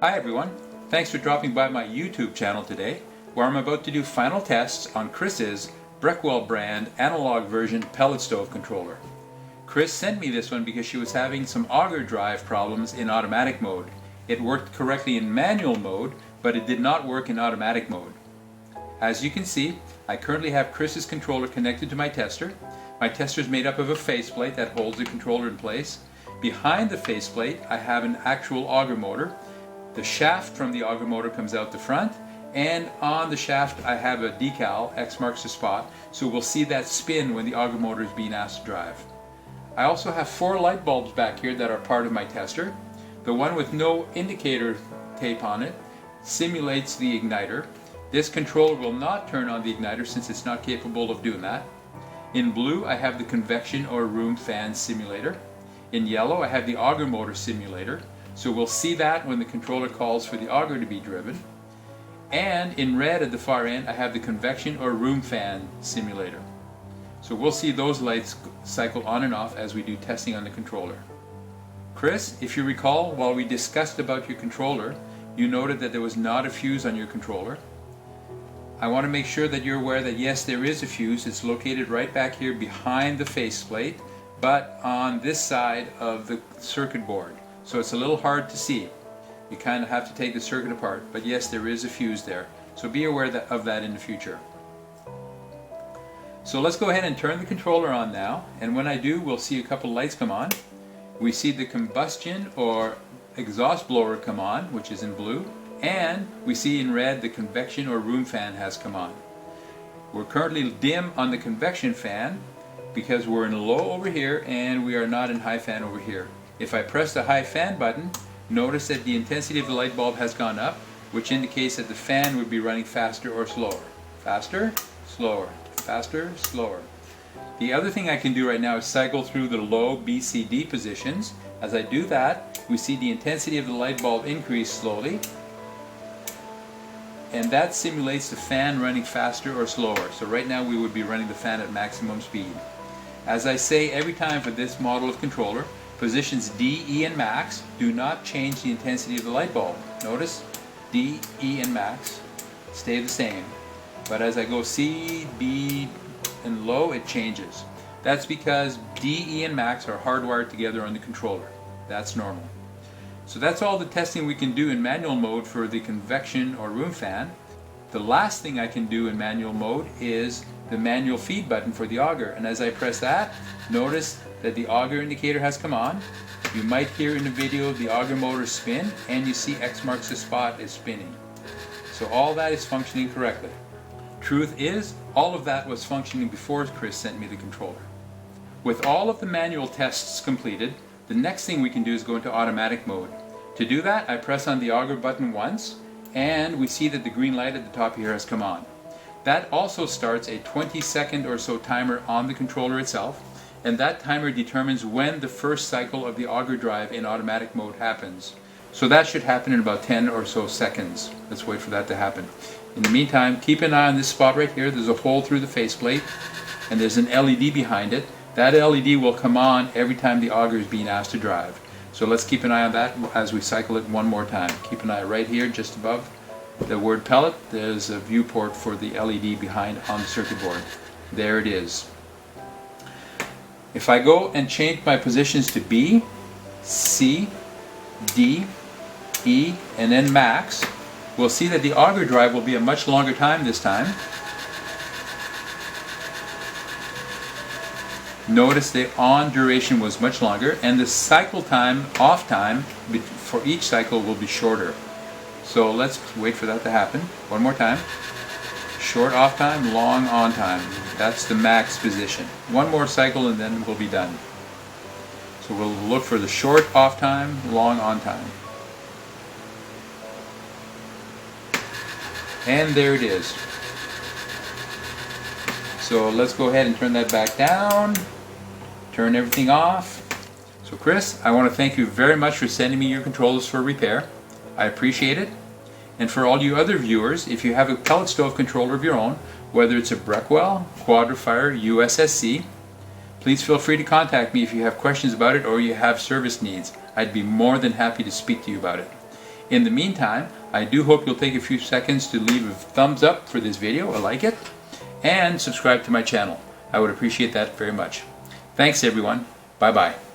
Hi everyone, thanks for dropping by my YouTube channel today, where I'm about to do final tests on Chris's Breckwell brand analog version pellet stove controller. Chris sent me this one because she was having some auger drive problems in automatic mode. It worked correctly in manual mode, but it did not work in automatic mode. As you can see, I currently have Chris's controller connected to my tester. My tester is made up of a faceplate that holds the controller in place. Behind the faceplate I have an actual auger motor. The shaft from the auger motor comes out the front, and on the shaft I have a decal, X marks the spot, so we'll see that spin when the auger motor is being asked to drive. I also have 4 light bulbs back here that are part of my tester. The one with no indicator tape on it simulates the igniter. This controller will not turn on the igniter since it's not capable of doing that. In blue I have the convection or room fan simulator. In yellow I have the auger motor simulator. So we'll see that when the controller calls for the auger to be driven. And in red at the far end I have the convection or room fan simulator. So we'll see those lights cycle on and off as we do testing on the controller. Chris, if you recall, while we discussed about your controller, you noted that there was not a fuse on your controller. I want to make sure that you're aware that yes, there is a fuse. It's located right back here behind the faceplate, but on this side of the circuit board. So it's a little hard to see. You kind of have to take the circuit apart, but yes, there is a fuse there. So be aware of that in the future. So let's go ahead and turn the controller on now, and when I do, we'll see a couple lights come on. We see the combustion or exhaust blower come on, which is in blue, and we see in red the convection or room fan has come on. We're currently dim on the convection fan because we're in low over here and we are not in high fan over here. If I press the high fan button, notice that the intensity of the light bulb has gone up, which indicates that the fan would be running faster or slower. Faster, slower, faster, slower. The other thing I can do right now is cycle through the low BCD positions. As I do that, we see the intensity of the light bulb increase slowly, and that simulates the fan running faster or slower. So right now we would be running the fan at maximum speed. As I say every time for this model of controller, positions D, E, and max do not change the intensity of the light bulb. Notice D, E, and max stay the same. But as I go C, B, and low, it changes. That's because D, E, and max are hardwired together on the controller. That's normal. So that's all the testing we can do in manual mode for the convection or room fan. The last thing I can do in manual mode is the manual feed button for the auger, and as I press that, notice that the auger indicator has come on. You might hear in the video the auger motor spin, and you see X marks the spot is spinning. So all that is functioning correctly. Truth is, all of that was functioning before Chris sent me the controller. With all of the manual tests completed, the next thing we can do is go into automatic mode. To do that, I press on the auger button once, and we see that the green light at the top here has come on. That also starts a 20-second or so timer on the controller itself, and that timer determines when the first cycle of the auger drive in automatic mode happens. So that should happen in about 10 or so seconds. Let's wait for that to happen. In the meantime, keep an eye on this spot right here. There's a hole through the faceplate, and there's an LED behind it. That LED will come on every time the auger is being asked to drive. So let's keep an eye on that as we cycle it one more time. Keep an eye right here just above the word pellet. There's a viewport for the LED behind on the circuit board. There it is. If I go and change my positions to B, C, D, E, and then max, we'll see that the auger drive will be a much longer time this time. Notice the on duration was much longer, and the cycle time, off time, for each cycle will be shorter. So let's wait for that to happen. One more time. Short off time, long on time. That's the max position. One more cycle and then we'll be done. So we'll look for the short off time, long on time. And there it is. So let's go ahead and turn that back down. Turn everything off. So Chris, I want to thank you very much for sending me your controllers for repair. I appreciate it. And for all you other viewers, if you have a pellet stove controller of your own, whether it's a Breckwell, Quadrifire, USSC, please feel free to contact me if you have questions about it or you have service needs. I'd be more than happy to speak to you about it. In the meantime, I do hope you'll take a few seconds to leave a thumbs up for this video, or like it, and subscribe to my channel. I would appreciate that very much. Thanks everyone. Bye-bye.